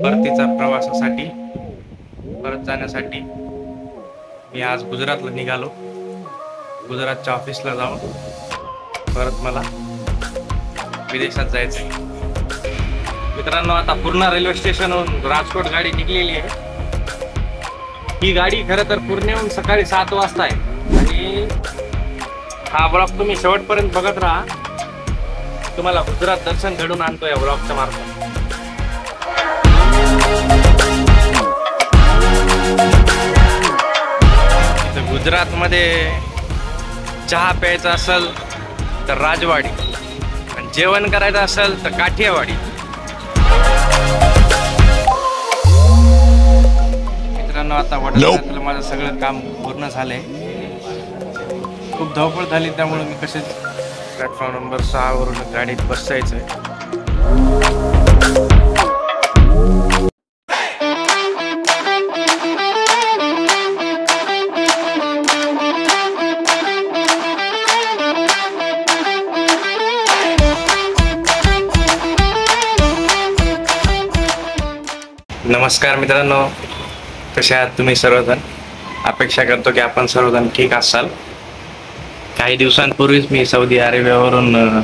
परतीचा प्रवासासाठी परत जाण्यासाठी मी आज गुजरातला निघालो. गुजरातच्या ऑफिसला जाऊन परत मला विदेशात जायचंय. मित्रांनो, आता पूर्णा रेल्वे स्टेशनहून राजकोट गाडी निघलेली आहे. ही गाडी खरं तर पुण्याहून सकाळी 7 वाजता आहे आणि हा ब्लॉग तुम्ही शेवटपर्यंत बघत राहा. तुम्हाला गुजरात दर्शन घडून आणतो या ब्लॉगच्या मार्फत. गुजरात मध्ये चहा प्यायचा असेल तर राजवाडी आणि जेवण करायचं असेल तर काठियावाडी. मित्रांनो, आता वडाळ्यातलं माझं सगळं काम पूर्ण झालंय. खूप धावपळ झाली, त्यामुळे मी कसेच प्लॅटफॉर्म नंबर 6 वरून गाडीत बसायचंय. नमस्कार मित्रांनो, कसे आहात तुम्ही सर्वजण? अपेक्षा करतो की आपण सर्वजण ठीक असाल. काही दिवसांपूर्वीच मी सौदी अरेबियावरून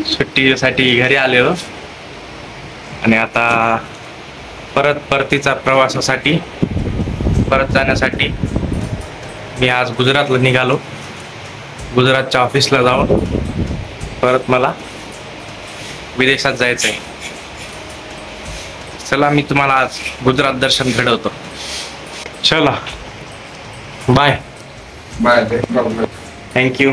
सुट्टीसाठी घरी आलेलो आणि आता परतीचा प्रवासासाठी परत जाण्यासाठी मी आज गुजरातला निघालो. गुजरातच्या ऑफिसला जाऊन परत मला विदेशात जायचंय. चला, मी तुम्हाला आज गुजरात दर्शन घडवतो. चला, bye bye. Thank you.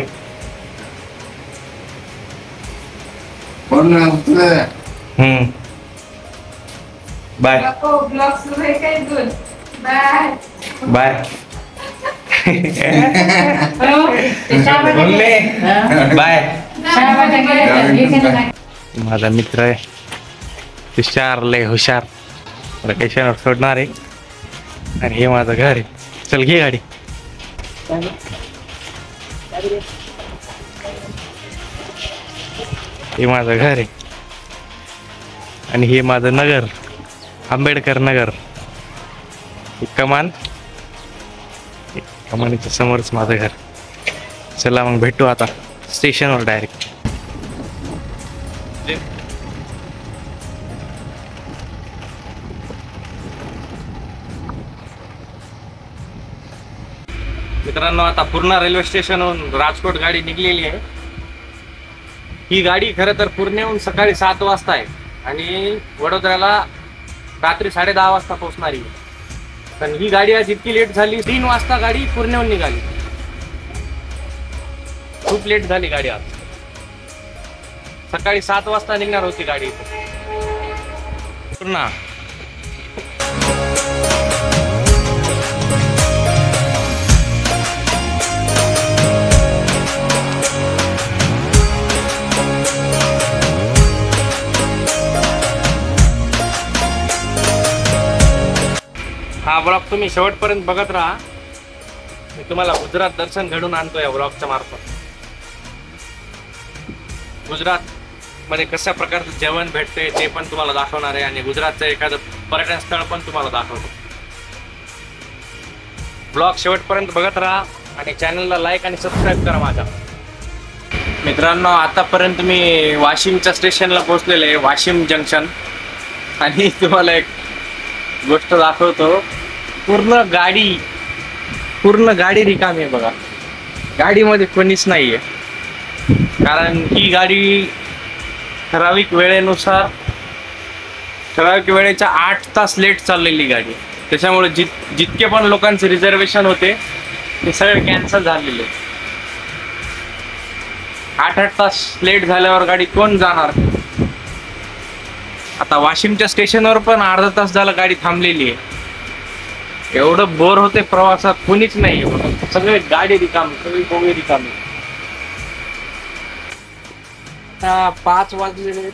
Bye bye. Bye. माझा मित्र आहे, हुशार, लय हुशार, लोकेशनवर सोडणार आहे. आणि हे माझं घर आहे. चल, घे गाडी. हे माझं घर आहे आणि हे माझं नगर, आंबेडकर नगर. कमानीच्या समोरच माझं घर. चला मग भेटू आता स्टेशनवर डायरेक्ट. मित्रांनो, आता पूर्णा रेल्वे स्टेशनहून राजकोट गाडी निघलेली आहे. ही गाडी खरं तर पुण्याहून सकाळी 7 वाजता आहे आणि वडोदऱ्याला रात्री 10:30 वाजता पोहोचणारी आहे. पण ही गाडी आज इतकी लेट झाली, 3 वाजता गाडी पुण्याहून निघाली. खूप लेट झाली गाडी. आज सकाळी 7 वाजता निघणार होती गाडी पूर्णा. हा ब्लॉग तुम्ही शेवटपर्यंत बघत राहा. मी तुम्हाला गुजरात दर्शन घडून आणतो या ब्लॉगच्या मार्फत. गुजरात मध्ये कशा प्रकारचं जेवण भेटते ते पण तुम्हाला दाखवणार आहे आणि गुजरातचं एखादं पर्यटन स्थळ पण तुम्हाला दाखवतो. ब्लॉग शेवटपर्यंत बघत राहा आणि चॅनलला लाईक आणि सबस्क्राईब करा माझ्या. मित्रांनो, आतापर्यंत मी वाशिमच्या स्टेशनला पोहोचलेले आहे, वाशिम जंक्शन. आणि तुम्हाला एक गोष्ट दाखवतो. पूर्ण गाडी रिकामी आहे बघा. गाडीमध्ये कोणीच नाहीये, कारण ही गाडी ठराविक वेळेनुसार, ठराविक वेळेच्या 8 तास लेट चाललेली गाडी. त्याच्यामुळे जितके पण लोकांचे रिझर्वेशन होते ते सगळे कॅन्सल झालेले. 8 तास लेट झाल्यावर गाडी कोण जाणार? आता वाशिमच्या स्टेशनवर पण अर्धा तास झाला गाडी थांबलेली आहे. एवढं बोर होते प्रवासात, कोणीच नाही. सगळे गाडी रिकामी, सगळी बोगी रिकामी. आता 5 वाजलेले.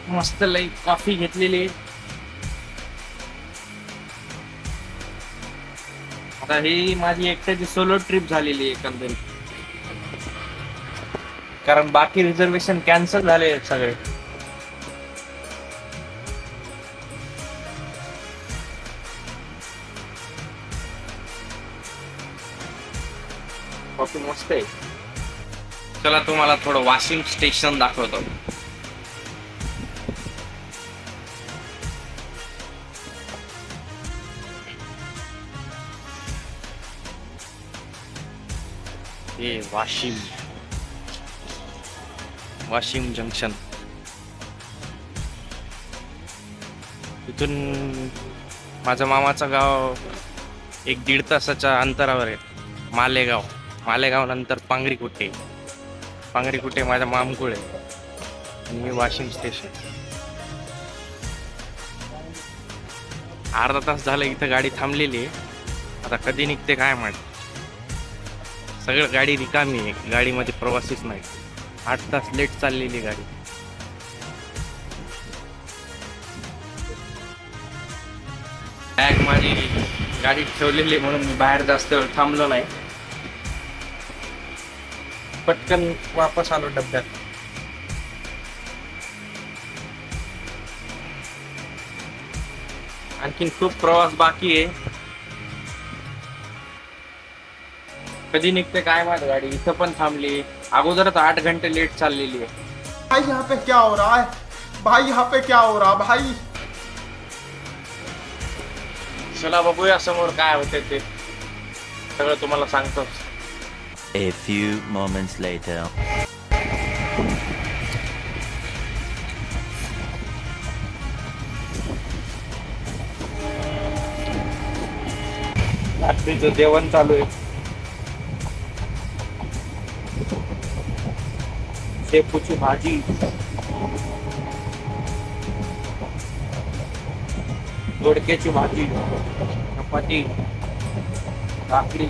मस्त लई कॉफी घेतलेली. आता ही माझी एकट्याची सोलो ट्रिप झालेली आहे एकंदरीत, कारण बाकी रिझर्वेशन कॅन्सल झाले सगळे. कॉफी मस्त आहे. चला तुम्हाला थोडं वाशिम स्टेशन दाखवतो. हे वाशिम जंक्शन. इथून माझ्या मामाचं गाव 1-1.5 तासाच्या अंतरावर आहे. मालेगाव नंतर पांगरीकुटे माझ्या मामकुळे आणि मी वाशिम स्टेशन. अर्धा तास झालं इथं गाडी थांबलेली आहे. आता कधी निघते काय माहित. सगळं गाडी रिकामी आहे, गाडीमध्ये प्रवासीच नाही. 8 तास लेट चाललेली गाडी. बॅग माझी गाडीत ठेवलेली म्हणून मी बाहेर जास्त वेळ थांबलो नाही. पटकन वापस आलो डब्यात. आणखीन खूप प्रवास बाकी आहे. कधी निघते काय माहित गाडी. इथं पण थांबली. अगोदरच 8 घंटे लेट चाललेली आहे. भाई यहाँ पे क्या हो रहा है भाई. चला बघूया समोर काय होते ते सगळं तुम्हाला सांगतो. A few moments later. रात्रीचं जेवण चालू आहे. शेपूची भाजी, दोडक्याची भाजी, चपाती, भाकरी.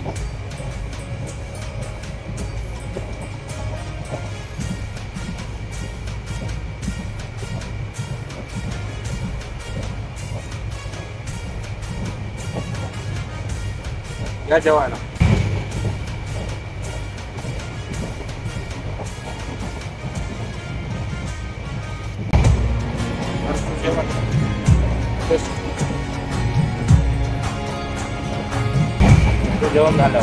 या जेवायला. जेवण झालं.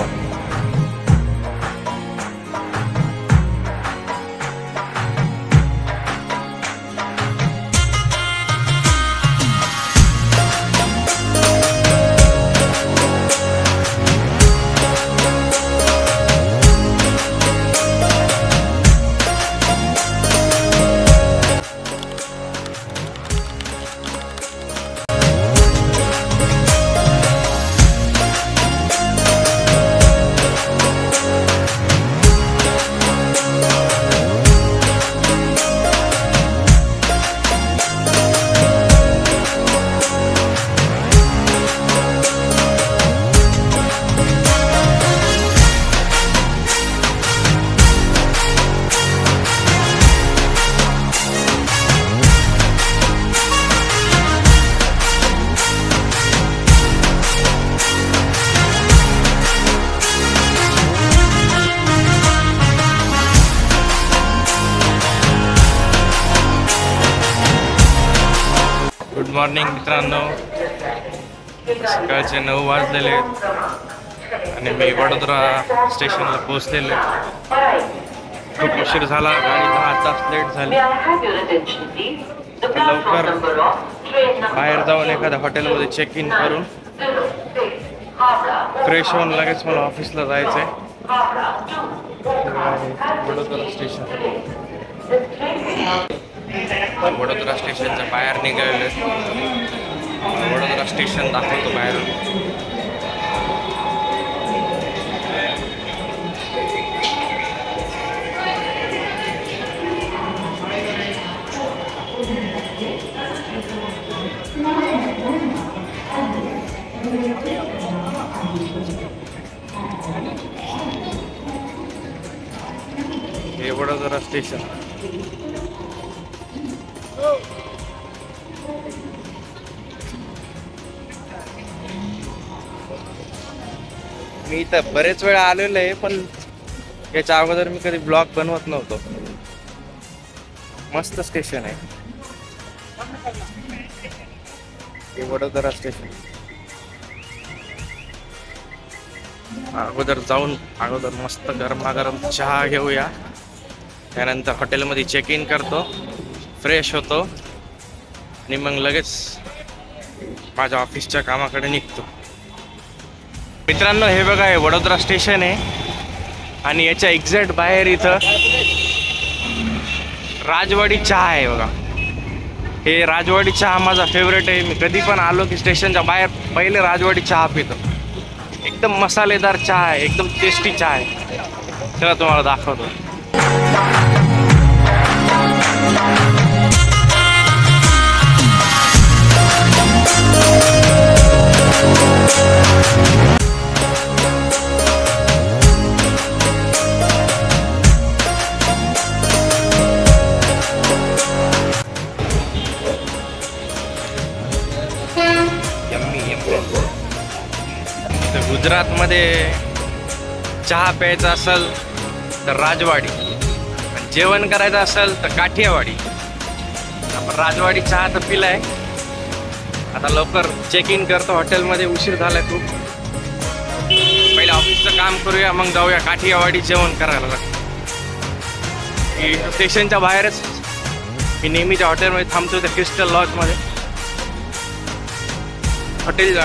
गुड मॉर्निंग मित्रांनो. सकाळचे 9 वाजलेले आहेत आणि मी वडोदरा स्टेशनला पोहोचलेलो. खूप उशीर झाला. गाडी 10 तास लेट झाली. लवकर बाहेर जाऊन एखाद्या हॉटेलमध्ये चेक इन करून फ्रेश होऊन लगेच मला ऑफिसला जायचं आहे. वडोदरा स्टेशन. वडोदरा स्टेशनच्या बाहेर निघालेले. वडोदरा स्टेशन दाखवतो बाहेरून. हे वडोदरा स्टेशन. मी इथं बरेच वेळा आलेलो आहे, पण याच्या अगोदर मी कधी ब्लॉग बनवत नव्हतो. मस्त स्टेशन आहे हे वडोदरा स्टेशन. अगोदर जाऊन मस्त गरमागरम चहा घेऊया. त्यानंतर हॉटेलमध्ये चेक इन करतो, फ्रेश होतो आणि मग लगेच माझ्या ऑफिसच्या कामाकडे निघतो. मित्रांनो, हे बघा, हे वडोदरा स्टेशन आहे आणि याच्या एक्झॅक्ट बाहेर इथं राजवाडी चहा आहे बघा. हे राजवाडी चहा माझा फेवरेट आहे. मी कधी पण आलो की स्टेशनच्या बाहेर पहिले राजवाडी चहा पितो. एकदम मसालेदार चहा आहे, एकदम टेस्टी चहा आहे. चला तुम्हाला दाखवतो. गुजरातमध्ये चहा प्यायचा असेल तर राजवाडी, आणि जेवण करायचं असेल तर काठियावाडी. आपण राजवाडी चहा तर पिलाय. आता लवकर चेक इन करतो हॉटेलमध्ये, उशीर झालाय खूप. पहिले ऑफिसचं काम करूया, मग जाऊया काठियावाडी जेवण करायला. स्टेशनच्या बाहेरच मी नेहमीच्या हॉटेलमध्ये थांबतो, त्या क्रिस्टल लॉजमध्ये. हॉटेल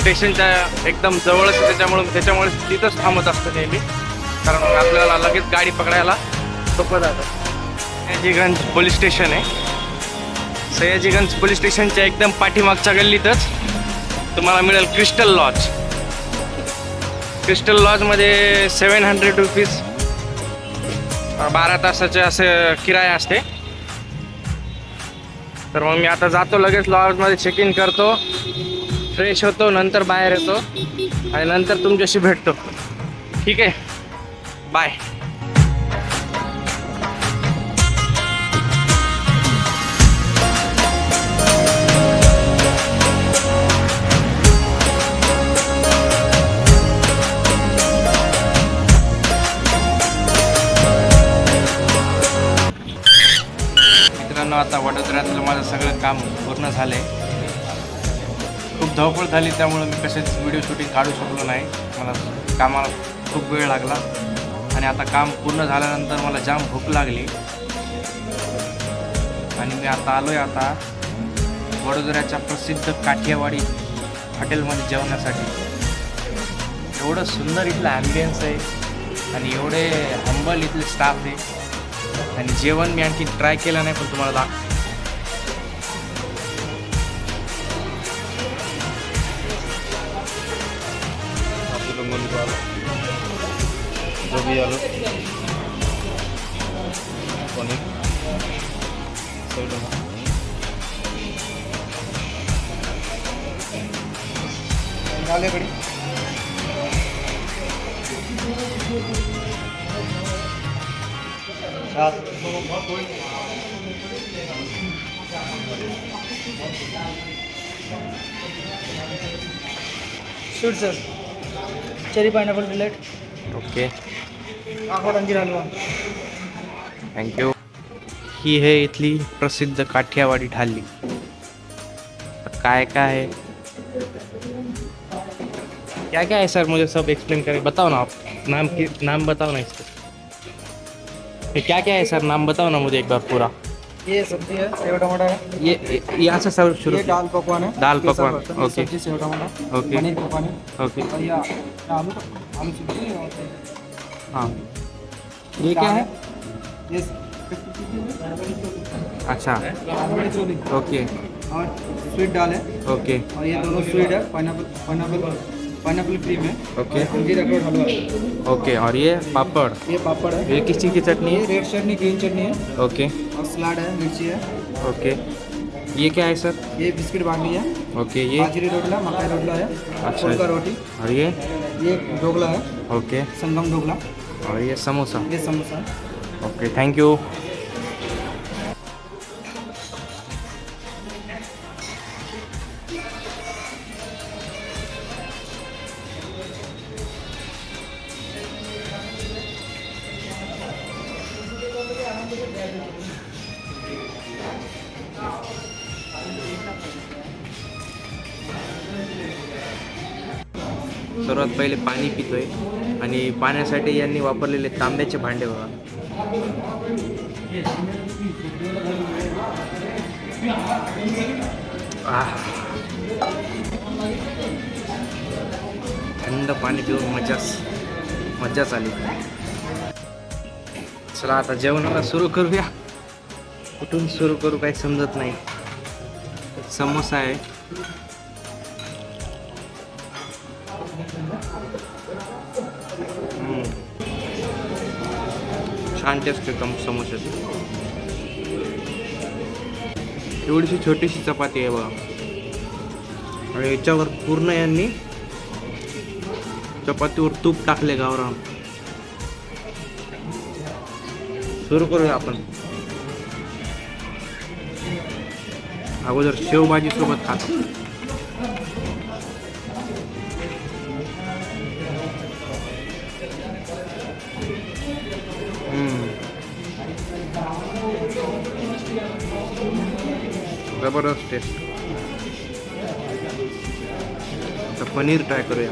स्टेशनच्या एकदम जवळच, त्याच्यामुळे तिथंच थांबत असतं नेहमी, कारण आपल्याला लगेच गाडी पकडायला सोपं जातं. सयाजीगंज पोलीस स्टेशन आहे. सयाजीगंज पोलीस स्टेशनच्या एकदम पाठीमागच्या गल्लीतच तुम्हाला मिळेल क्रिस्टल लॉज. क्रिस्टल लॉजमध्ये 700 रुपीज 12 तासाचे असे किराया असते. तर मग मी आता जातो, लगेच लॉजमध्ये चेक इन करतो, फ्रेश होतो, नंतर बाहेर येतो आणि नंतर तुमच्याशी भेटतो. ठीक आहे, बाय. मित्रांनो, आता वडोदऱ्यातलं माझं सगळं काम पूर्ण झालं आहे. खूप धावपळ झाली, त्यामुळे मी कशाच व्हिडिओ शूटिंग काढू शकलो नाही. मला कामाला खूप वेळ लागला आणि आता काम पूर्ण झाल्यानंतर मला जाम भूक लागली आणि मी आता आलो आहे आता वडोदऱ्याच्या प्रसिद्ध काठियावाडी हॉटेलमध्ये जेवण्यासाठी. एवढं सुंदर इथलं ॲम्बियन्स आहे आणि एवढे हंबल इथले स्टाफ आहे. आणि जेवण मी आणखी ट्राय केलं नाही, पण तुम्हाला जो भी आलू पनीर डाले कड़ी sweet sir, cherry pineapple delight. Okay, आंबट अंजीर हलवा. थँक्यू. ही है इथली प्रसिद्ध काठियावाडी थाली. काय काय है, क्या क्या है सर, मुझे सब एक्सप्लेन करें. बताओ ना आप, नाम बताओ ना इसका. ये क्या क्या है सर, नाम बताओ ना मुझे एक बार पूरा. ये सब्जी है, सेव टमाटर है. ये यहाँ से सब शुरू. ये दाल पकवान है. दाल ये सब पकवान, होता है. ये ओके. सब्जी सेव टमाटर. ओके. पनीर पकवान है. ओके. और ये आलू सब्जी और हाँ, ये क्या है. ये अच्छा, राजवाड़ी चोली ओके. और स्वीट दाल है. ओके. और ये दोनों स्वीट है. पाइनएप्पल क्रीम है. ओके. अंजीर अखरोट हलवा है. ओके. और ये पापड़, ये पापड़ है. ये किस चीज़ की चटनी ये है. रेड चटनी, ग्रीन चटनी है. ओके. और सलाद है, मिर्ची है. ओके. ये क्या है सर. ये बिस्किट बांगड़ी है. ओके. ये बाजरी रोटला, मकाई रोटला है. अच्छा. फुलका रोटी. और ये ढोकला है. ओके. संगम ढोकला. और ये समोसा. ये समोसा है. Okay, thank you. सर्वात पहिले पाणी पितोय आणि पाण्यासाठी यांनी वापरलेले तांब्याचे भांडे बघा. थंड पाणी पिऊन मजाच आली. चला आता जेवणाला सुरू करूया. कुठून सुरू करू काही समजत नाही. समोसा आहे, छान टेस्ट एकदम समोसाची. एवढीशी छोटीशी चपाती आहे बघा आणि याच्यावर पूर्ण यांनी चपातीवर तूप टाकले गावरान. सुरू करूया आपण. अगोदर शेवभाजी सोबत खातो. जबरदस्त टेस्ट. आता पनीर ट्राय करूया.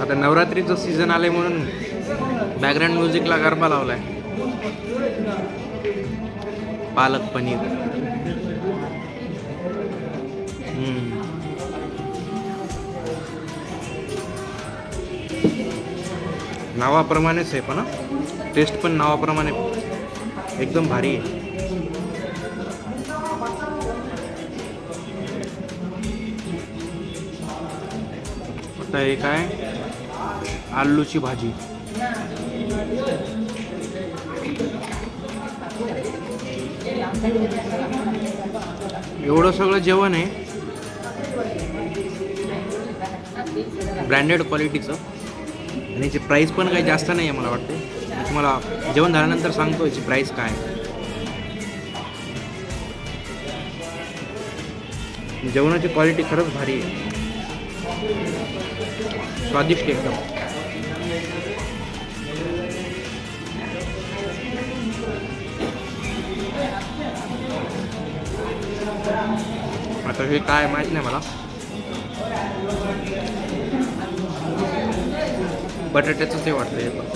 आता नवरात्रीचं सीझन आलंय म्हणून बॅकग्राऊंड म्युझिकला गरबा लावलाय. पालक पनीर. नावाप्रमाणेच आहे पण टेस्ट पण नावाप्रमाणे एकदम भारी आहे. आता हे काय आलूची भाजी. एवढं सगळं जेवण आहे ब्रँडेड क्वालिटीचं आणि याची प्राईस पण काही जास्त नाही आहे मला वाटते. तुम्हाला जेवण झाल्यानंतर सांगतो याची प्राईस काय आहे. जेवणाची क्वालिटी खरंच भारी आहे, स्वादिष्ट एकदम. आता हे काय माहित नाही मला. बटाट्याचं ते वाटतं हे पण.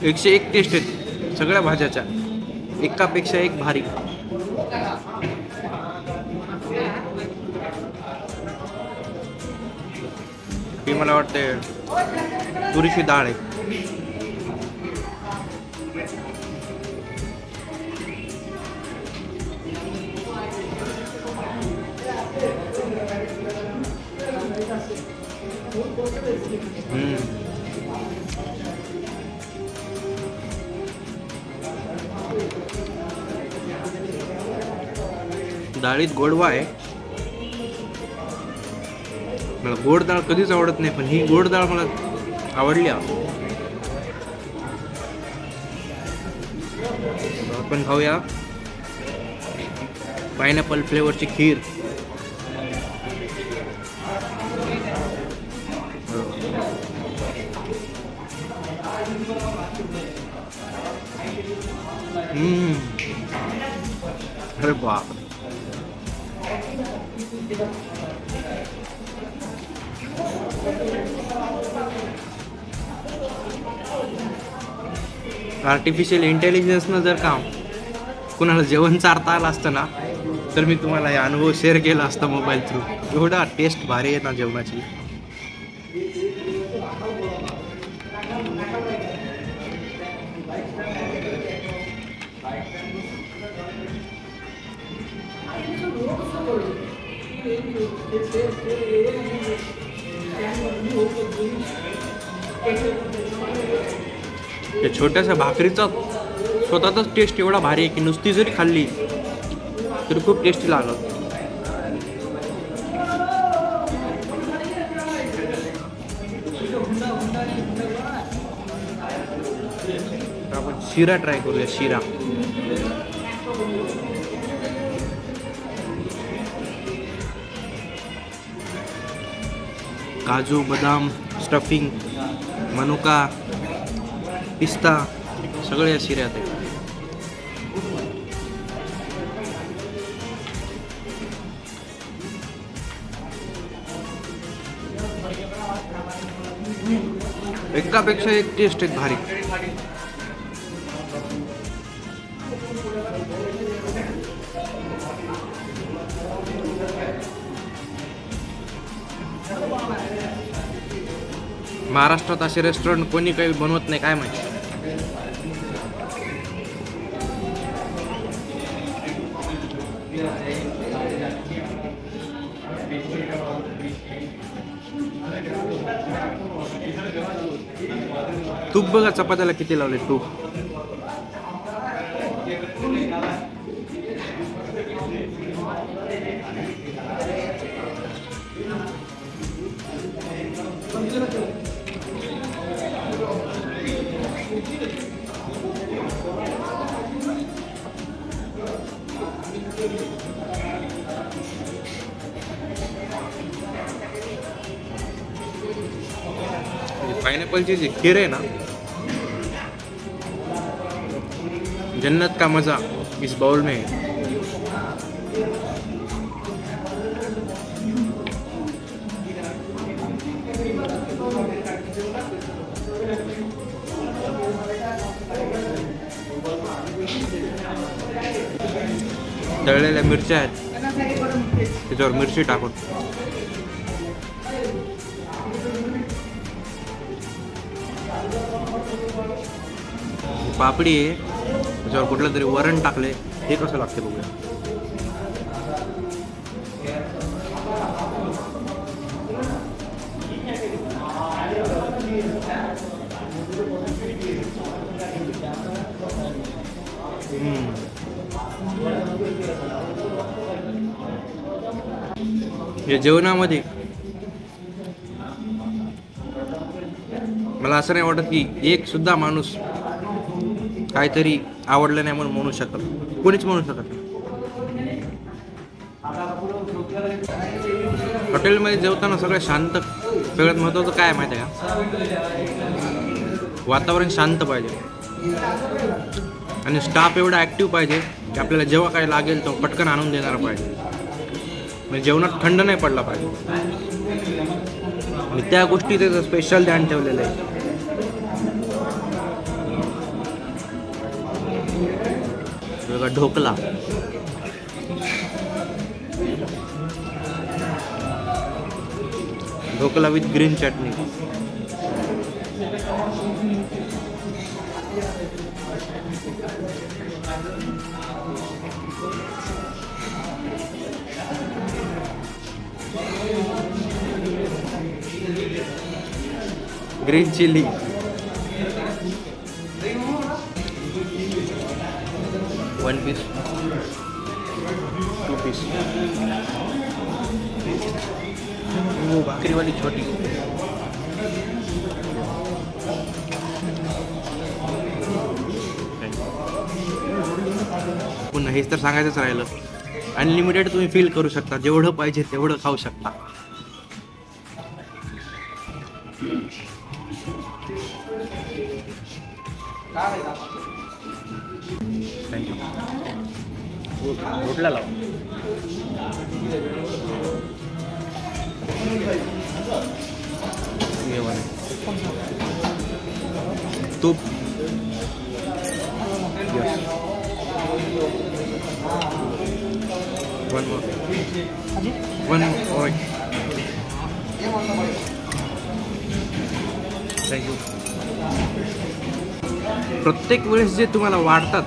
एकशे एक टेस्ट आहेत सगळ्या भाज्याच्या, एकापेक्षा एक भारी. ही मला वाटते तुरीची डाळ आहे. डाळीत गोडवा आहे. मला गोड डाळ कधीच आवडत नाही पण ही गोड डाळ मला आवडली. आपण खाऊया पायनॅपल फ्लेवरची खीर. अरे बाप. आर्टिफिशियल इंटेलिजन्सनं जर का कुणाला जेवण चारता आलं असतं ना तर मी तुम्हाला हे अनुभव शेअर केला असता मोबाईल थ्रू. एवढा टेस्ट भारी आहे ना जेवणाची. त्या छोट्याशा भाकरीचा स्वतःचाच टेस्ट एवढा भारी आहे की नुसती जरी खाल्ली तरी खूप टेस्टी लागत. आपण शिरा ट्राय करूया. शिरा काजू, बदाम, स्टफिंग, मनुका, पिस्ता सगळे या शिऱ्यात आहे. एकापेक्षा एक टेस्ट आहेत भारी. महाराष्ट्रात असे रेस्टॉरंट कोणी काही बनवत नाही काय माहिती. तूप बघा चपात्याला किती लावले तूप. पाइनएप्पलची जी खीर आहे ना, जन्नत का मजा इस बाउल में है. तळलेल्या मिरच्या आहेत, त्याच्यावर मिरची टाकून. पापडी आहे, त्याच्यावर कुठलं तरी वरण टाकले. हे कसं लागते बघूया. या जेवणामध्ये मला असं नाही वाटत की एक सुद्धा माणूस काहीतरी आवडलं नाही म्हणून म्हणू शकत. कोणीच म्हणू शकत नाही. हॉटेलमध्ये जेवताना सगळं शांत. सगळ्यात महत्त्वाचं काय माहिती आहे का, वातावरण शांत पाहिजे आणि स्टाफ एवढा ॲक्टिव्ह पाहिजे की आपल्याला जेव्हा काय लागेल तो पटकन आणून देणारा पाहिजे. म्हणजे जेवणात थंड नाही पडला पाहिजे. आणि त्या गोष्टी त्याचं स्पेशल ध्यान ठेवलेलं आहे. Dhokla, dhokla with green chutney. Green chilli, one piece, two piece. वो भाकरी वाली छोटी. पुन्हा हेच तर सांगायचंच राहिलं, अनलिमिटेड तुम्ही फील करू शकता. जेवढं पाहिजे तेवढं खाऊ शकता. थँक्यू. रोटला लाव. तूप. One more. थँक्यू. प्रत्येक वेळेस जे तुम्हाला वाढतात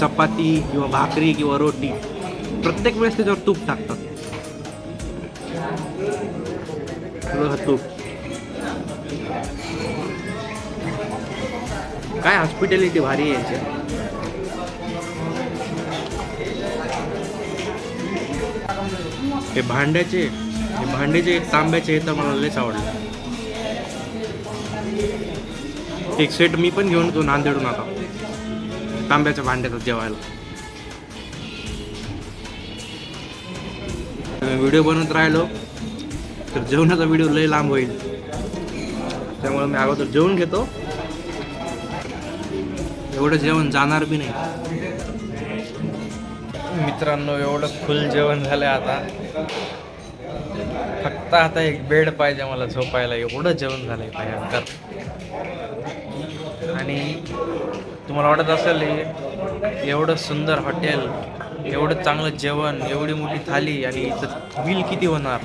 चपाती किंवा भाकरी किंवा रोटी, प्रत्येक वेळेस त्याच्यावर तूप टाकतात. तूप काय हॉस्पिटॅलिटी भारी आहे याची. हे भांडे जे तांब्याचे हे तर मला लयच आवडलं. एक सेट मी पण घेऊन येतो नांदेडून आता, तांब्याच्या भांड्यात जेवायला. व्हिडिओ बनवत राहिलो तर जेवणाचा व्हिडिओ लय लांब होईल, त्यामुळे मी अगोदर जेवून घेतो. एवढं जेवण जाणार बी नाही. मित्रांनो, एवढं फुल जेवण झालंय आता. फक्त आता एक बेड पाहिजे मला झोपायला, एवढं जेवण झालंय भयंकर. आणि तुम्हाला वाटत असेल एवढं सुंदर हॉटेल, एवढं चांगलं जेवण, एवढी मोठी थाली आणि इथं बिल किती होणार?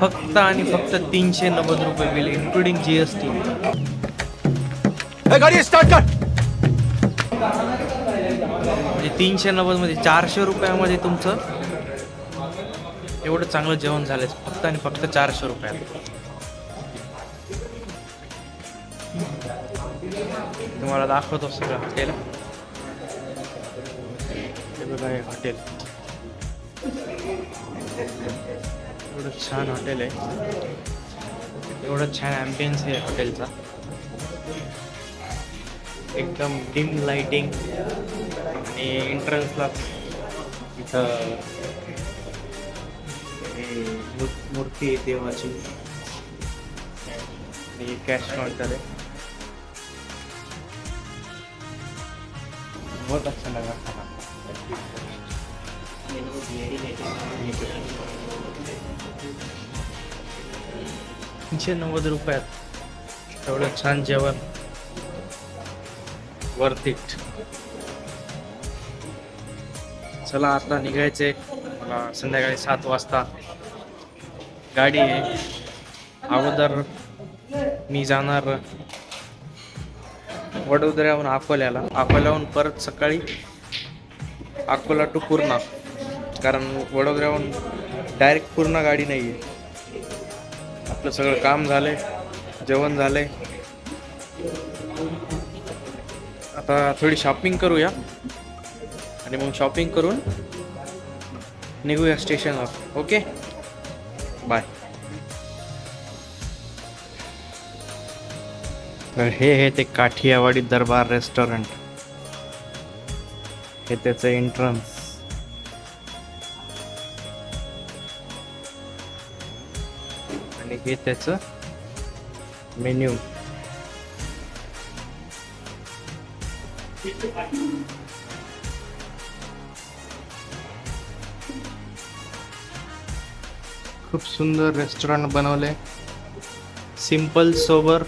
फक्त आणि फक्त 390 रुपये बिल, इन्क्लुडिंग GST. गाडी स्टार्ट कर. म्हणजे 390 मध्ये 400 रुपयामध्ये तुमचं एवढं चांगलं जेवण झालंय, फक्त आणि फक्त 400 रुपयात. तुम्हाला दाखवतो सगळं हॉटेल. हे बघा, हे हॉटेल एवढं छान हॉटेल आहे, एवढं छान ॲम्बियन्स आहे हॉटेलचा. एकदम डिम लाइटिंग आणि एंट्रन्सला इथं मूर्ती आहे देवाची आणि कॅश काउंटर आहे. बहुत अच्छा लगा खाना. 390 रुपयात एवढं छान जेवण, वर्थ इट. चला आता निघायचे, मला संध्याकाळी 7 वाजता गाडी आहे. अगोदर मी जाणार वडोदऱ्याहून अकोल्याला, अकोल्याहून परत सकाळी अकोला टू पूर्णा, कारण वडोदऱ्याहून डायरेक्ट पूर्णा गाडी नाही आहे. आपलं सगळं काम झालंय, जेवण झालंय. आता थोडी शॉपिंग करूया आणि मग शॉपिंग करून निघूया स्टेशनवर. Okay, bye. तर हे ते काठियावाडी दरबार रेस्टॉरंट, हे त्याचं एंट्रन्स. आणि हे त्याचं मेन्यू. खूप सुंदर रेस्टॉरंट बनवले, सिंपल, सोबर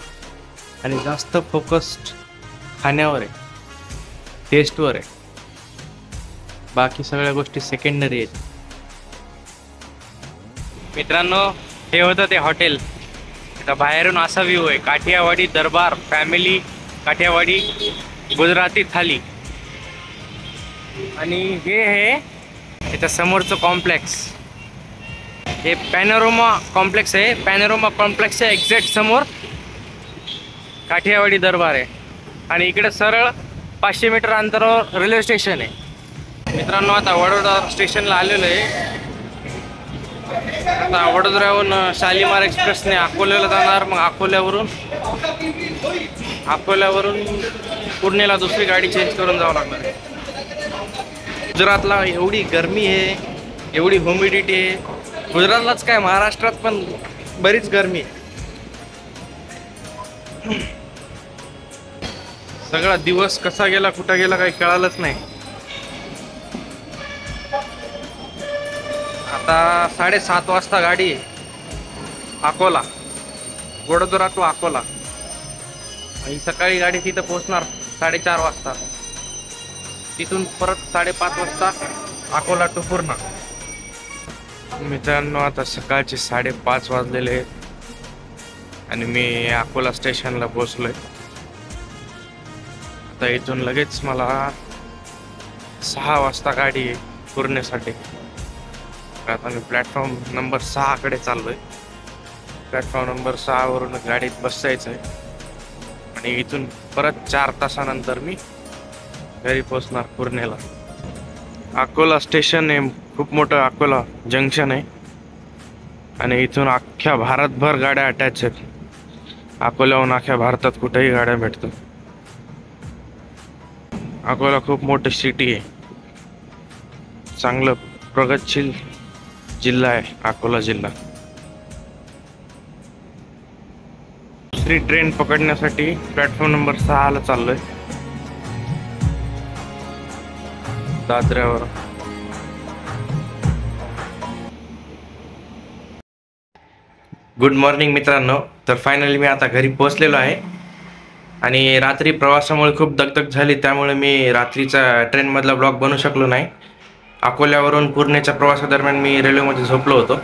आणि जास्त फोकस्ड खाण्यावर आहे, टेस्टवर आहे. बाकी सगळ्या गोष्टी सेकंडरी आहेत. मित्रांनो, हे होतं ते हॉटेल. आता बाहेरून असा व्ह्यू आहे, काठियावाडी दरबार फॅमिली, काठियावाडी गुजराती थाली. आणि हे त्याच्या समोरचं कॉम्प्लेक्स, हे पॅनोरमा कॉम्प्लेक्स आहे. पॅनोरमा कॉम्प्लेक्सच्या एक्झॅक्ट समोर काठियावाडी दरबार आहे. आणि इकडे सरळ 500 मीटर अंतरावर रेल्वे स्टेशन आहे. मित्रांनो, आता वडोदरा स्टेशनला आलेलो आहे. आता वडोदऱ्याहून शालिमार एक्सप्रेसने अकोल्याला जाणार, मग अकोल्यावरून पुणेला दुसरी गाडी चेंज करून जावं लागणार आहे. गुजरातला एवढी गरमी आहे, एवढी ह्युमिडिटी आहे. गुजरातलाच काय, महाराष्ट्रात पण बरीच गरमी आहे. सगळा दिवस कसा गेला, कुठं गेला, काही कळालंच नाही. आता 7:30 वाजता गाडी आहे अकोला, वडोदरा टू अकोला. आणि सकाळी गाडी तिथं पोहोचणार 4:30 वाजता. तिथून परत 5:30 वाजता अकोला टू पूर्णा. मित्रांनो, आता सकाळचे 5:30 वाजलेले आहेत आणि मी अकोला स्टेशनला पोहोचलोय. आता इथून लगेच मला 6 वाजता गाडी आहे पूर्णेसाठी. आता मी प्लॅटफॉर्म नंबर 6 कडे चाललोय. प्लॅटफॉर्म नंबर 6 वरून गाडीत बसायचं आहे आणि इथून परत 4 तासानंतर मी घरी पोहोचणार पूर्णेला. अकोला स्टेशन आहे, खूप मोठं अकोला जंक्शन आहे आणि इथून अख्ख्या भारतभर गाड्या अटॅच आहेत. अकोल्याहून अख्ख्या भारतात कुठेही गाड्या भेटतात. अकोला खूप मोठी सिटी आहे, चांगलं प्रगतशील जिल्हा आहे अकोला जिल्हा. दुसरी ट्रेन पकडण्यासाठी प्लॅटफॉर्म नंबर 6 ला चाललोय दादऱ्यावर. गुड मॉर्निंग मित्रांनो. तर फायनली मी आता घरी पोहोचलेलो आहे आणि रात्री प्रवासामुळे खूप दगदग झाली, त्यामुळे मी रात्रीचा ट्रेनमधला ब्लॉग बनवू शकलो नाही. अकोल्यावरून पुणेच्या प्रवासादरम्यान मी रेल्वेमध्ये झोपलो होतो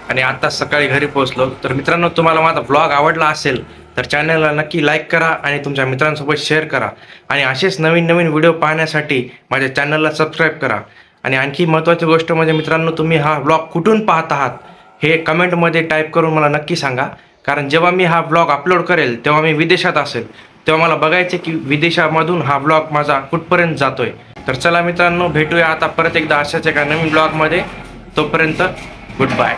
आणि आता सकाळी घरी पोहोचलो. तर मित्रांनो, तुम्हाला माझा ब्लॉग आवडला असेल तर चॅनलला नक्की लाईक करा आणि तुमच्या मित्रांसोबत शेअर करा आणि असेच नवीन नवीन व्हिडिओ पाहण्यासाठी माझ्या चॅनलला सबस्क्राईब करा. आणि आणखी महत्त्वाची गोष्ट म्हणजे मित्रांनो, तुम्ही हा ब्लॉग कुठून पाहत आहात हे कमेंटमध्ये टाईप करून मला नक्की सांगा. कारण जेव्हा मी हा ब्लॉग अपलोड करेल तेव्हा मी विदेशात असेल, तेव्हा मला बघायचे की विदेशामधून हा ब्लॉग माझा कुठपर्यंत जातोय. तर चला मित्रांनो, भेटूया आता परत एकदा अशाच एका नवीन ब्लॉगमध्ये. तोपर्यंत गुड बाय.